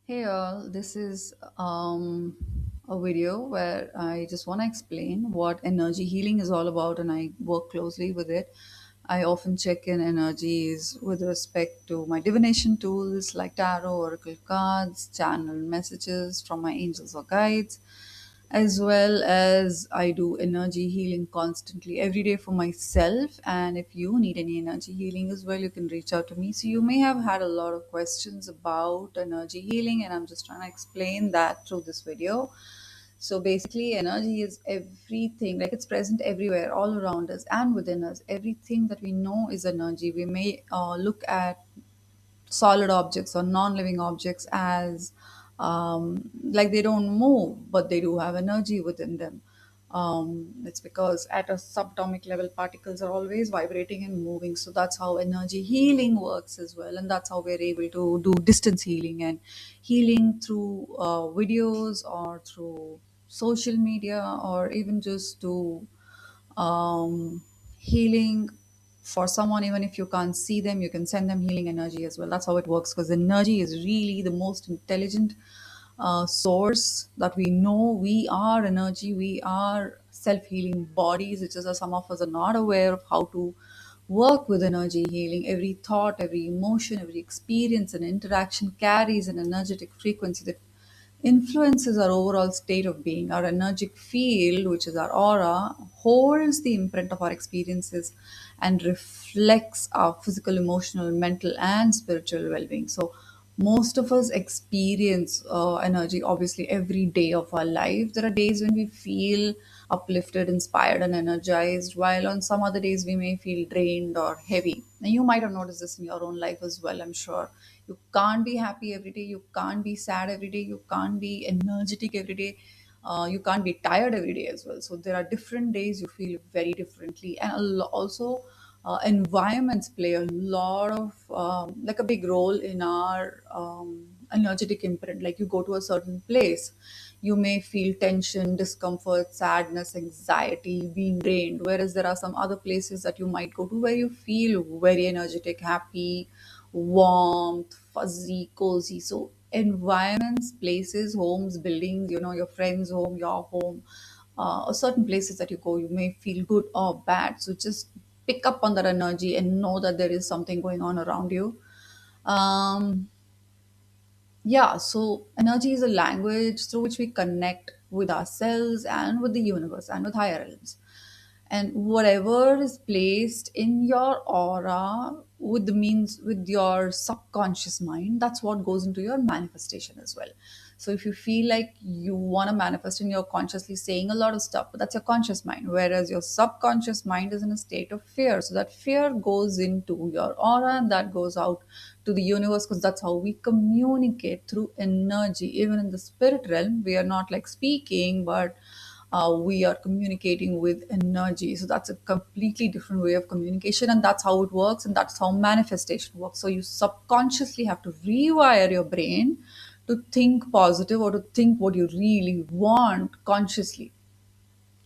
Hey all, this is a video where I just want to explain what energy healing is all about, and I work closely with it. I often check in energies with respect to my divination tools like tarot, oracle cards, channel messages from my angels or guides, as well as I do energy healing constantly every day for myself. And if you need any energy healing as well, you can reach out to me. So, you may have had a lot of questions about energy healing, and I'm just trying to explain that through this video. So, basically, energy is everything, like it's present everywhere, all around us and within us. Everything that we know is energy. We may look at solid objects or non-living objects as like they don't move, but they do have energy within them. It's because at a subatomic level, particles are always vibrating and moving. So that's how energy healing works as well, and that's how we're able to do distance healing and healing through videos or through social media, or even just do healing for someone. Even if you can't see them, you can send them healing energy as well. That's how it works, because energy is really the most intelligent source that we know. We are energy, we are self-healing bodies. It's just that some of us are not aware of how to work with energy healing. Every thought, every emotion, every experience and interaction carries an energetic frequency that influences our overall state of being. Our energetic field, which is our aura, holds the imprint of our experiences and reflects our physical, emotional, mental, and spiritual well being. So, most of us experience energy obviously every day of our life. There are days when we feel uplifted, inspired, and energized, while on some other days we may feel drained or heavy. Now, you might have noticed this in your own life as well, I'm sure. You can't be happy every day, you can't be sad every day, you can't be energetic every day, you can't be tired every day as well. So there are different days you feel very differently. And also environments play a lot of like a big role in our energetic imprint. Like, you go to a certain place, you may feel tension, discomfort, sadness, anxiety, being drained, whereas there are some other places that you might go to where you feel very energetic, happy, warmth, fuzzy, cozy. So environments, places, homes, buildings, your friend's home, your home, or certain places that you go, you may feel good or bad. So just pick up on that energy and know that there is something going on around you. Um, yeah, so energy is a language through which we connect with ourselves and with the universe and with higher realms. And whatever is placed in your aura with the means with your subconscious mind, that's what goes into your manifestation as well. So if you feel like you want to manifest and you're consciously saying a lot of stuff, but that's your conscious mind, whereas your subconscious mind is in a state of fear. So that fear goes into your aura and that goes out to the universe, because that's how we communicate, through energy. Even in the spirit realm, we are not like speaking, but we are communicating with energy. So that's a completely different way of communication, and that's how it works, and that's how manifestation works. So you subconsciously have to rewire your brain to think positive, or to think what you really want consciously.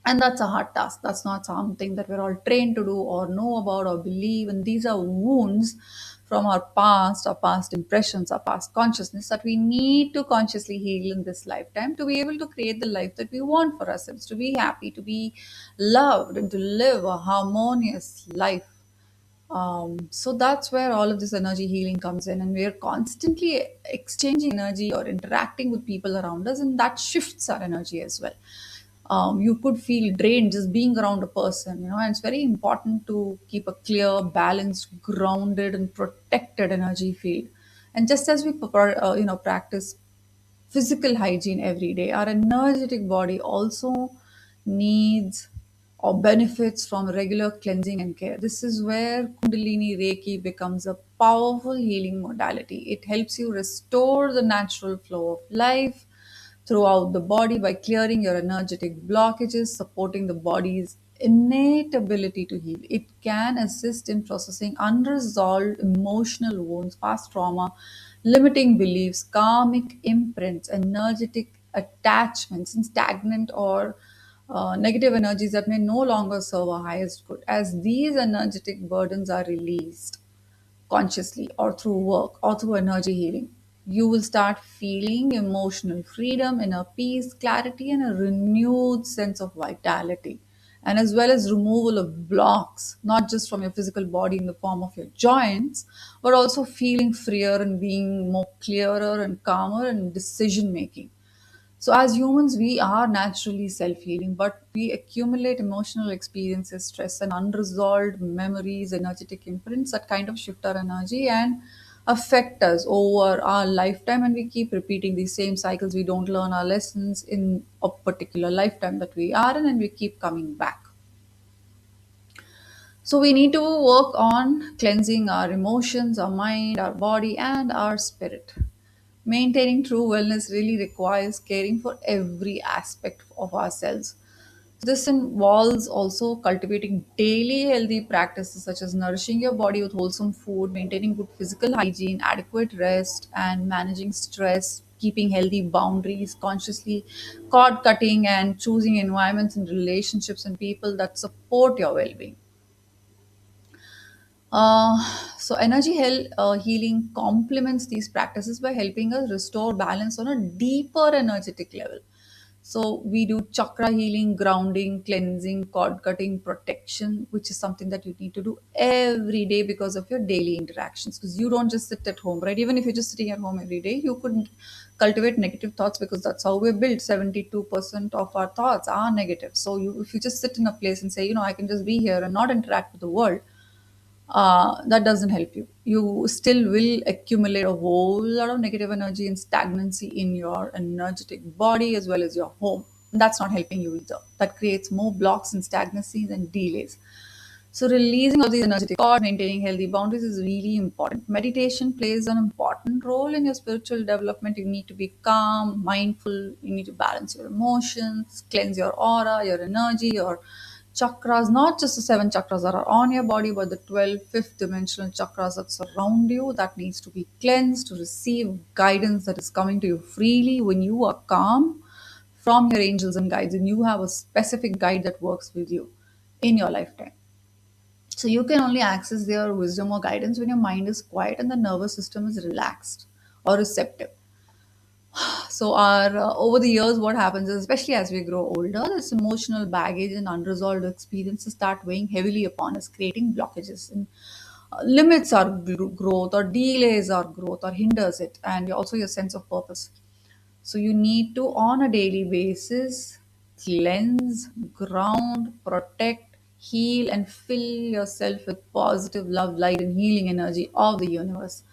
And that's a hard task. That's not something that we're all trained to do or know about or believe. And these are wounds from our past impressions, our past consciousness, that we need to consciously heal in this lifetime to be able to create the life that we want for ourselves, to be happy, to be loved, and to live a harmonious life. So that's where all of this energy healing comes in, and we're constantly exchanging energy or interacting with people around us, and that shifts our energy as well. You could feel drained just being around a person, and it's very important to keep a clear, balanced, grounded, and protected energy field. And just as we practice physical hygiene every day, our energetic body also needs or benefits from regular cleansing and care. This is where Kundalini Reiki becomes a powerful healing modality. It helps you restore the natural flow of life throughout the body by clearing your energetic blockages, supporting the body's innate ability to heal. It can assist in processing unresolved emotional wounds, past trauma, limiting beliefs, karmic imprints, energetic attachments, and stagnant or negative energies that may no longer serve our highest good. As these energetic burdens are released consciously or through work or through energy healing, you will start feeling emotional freedom, inner peace, clarity, and a renewed sense of vitality. And as well as removal of blocks, not just from your physical body in the form of your joints, but also feeling freer and being more clearer and calmer in decision making. So, as humans, we are naturally self healing, but we accumulate emotional experiences, stress, and unresolved memories, energetic imprints that kind of shift our energy and affect us over our lifetime. And we keep repeating these same cycles. We don't learn our lessons in a particular lifetime that we are in, and we keep coming back. So, we need to work on cleansing our emotions, our mind, our body, and our spirit. Maintaining true wellness really requires caring for every aspect of ourselves. This involves also cultivating daily healthy practices such as nourishing your body with wholesome food, maintaining good physical hygiene, adequate rest, and managing stress, keeping healthy boundaries, consciously cord cutting, and choosing environments and relationships and people that support your well being. Uh, so, healing complements these practices by helping us restore balance on a deeper energetic level. So, we do chakra healing, grounding, cleansing, cord cutting, protection, which is something that you need to do every day because of your daily interactions. Because you don't just sit at home, right? Even if you're just sitting at home every day, you could cultivate negative thoughts because that's how we're built. 72% of our thoughts are negative. So, if you just sit in a place and say, I can just be here and not interact with the world, that doesn't help you. You still will accumulate a whole lot of negative energy and stagnancy in your energetic body as well as your home. That's not helping you either. That creates more blocks and stagnancies and delays. So, releasing of these energetic cord, maintaining healthy boundaries is really important. Meditation plays an important role in your spiritual development. You need to be calm, mindful, you need to balance your emotions, cleanse your aura, your energy, your chakras, not just the seven chakras that are on your body, but the 12 fifth dimensional chakras that surround you, that needs to be cleansed to receive guidance that is coming to you freely when you are calm from your angels and guides and you have a specific guide that works with you in your lifetime. So you can only access their wisdom or guidance when your mind is quiet and the nervous system is relaxed or receptive. So our over the years, what happens is, especially as we grow older, this emotional baggage and unresolved experiences start weighing heavily upon us, creating blockages and limits our growth or delays our growth or hinders it, and also your sense of purpose. So you need to, on a daily basis, cleanse, ground, protect, heal, and fill yourself with positive love, light, and healing energy of the universe.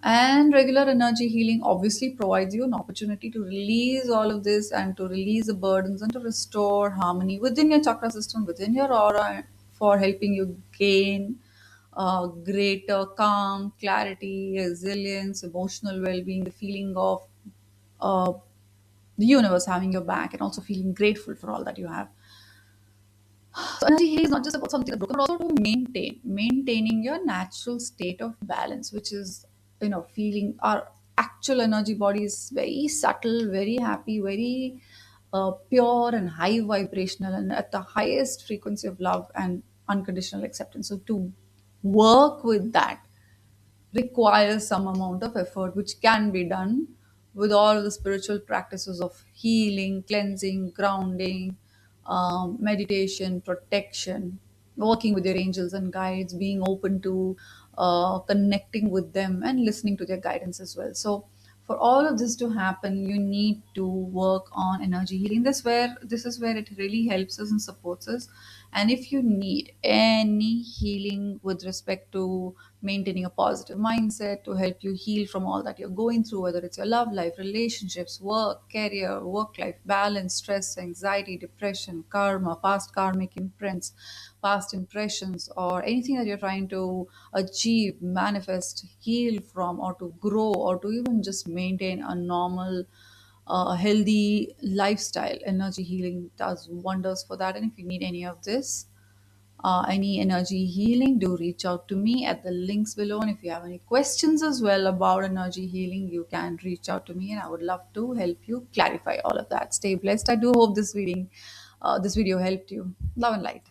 And regular energy healing obviously provides you an opportunity to release all of this and to release the burdens and to restore harmony within your chakra system, within your aura, for helping you gain greater calm, clarity, resilience, emotional well being, the feeling of uh, the universe having your back, and also feeling grateful for all that you have. So energy healing is not just about something that's broken, but also to maintaining your natural state of balance, which is feeling our actual energy body is very subtle, very happy, very pure and high vibrational, and at the highest frequency of love and unconditional acceptance. So to work with that requires some amount of effort, which can be done with all the spiritual practices of healing, cleansing, grounding, meditation, protection, working with your angels and guides, being open to connecting with them and listening to their guidance as well. So, for all of this to happen, you need to work on energy healing. This is where it really helps us and supports us. And if you need any healing with respect to maintaining a positive mindset to help you heal from all that you're going through, whether it's your love life, relationships, work, career, work life balance, stress, anxiety, depression, karma, past karmic imprints, past impressions, or anything that you're trying to achieve, manifest, heal from, or to grow, or to even just maintain a normal healthy lifestyle, energy healing does wonders for that. And if you need any of this, any energy healing, do reach out to me at the links below. And if you have any questions as well about energy healing, you can reach out to me, and I would love to help you clarify all of that. Stay blessed. I do hope this video helped you. Love and light.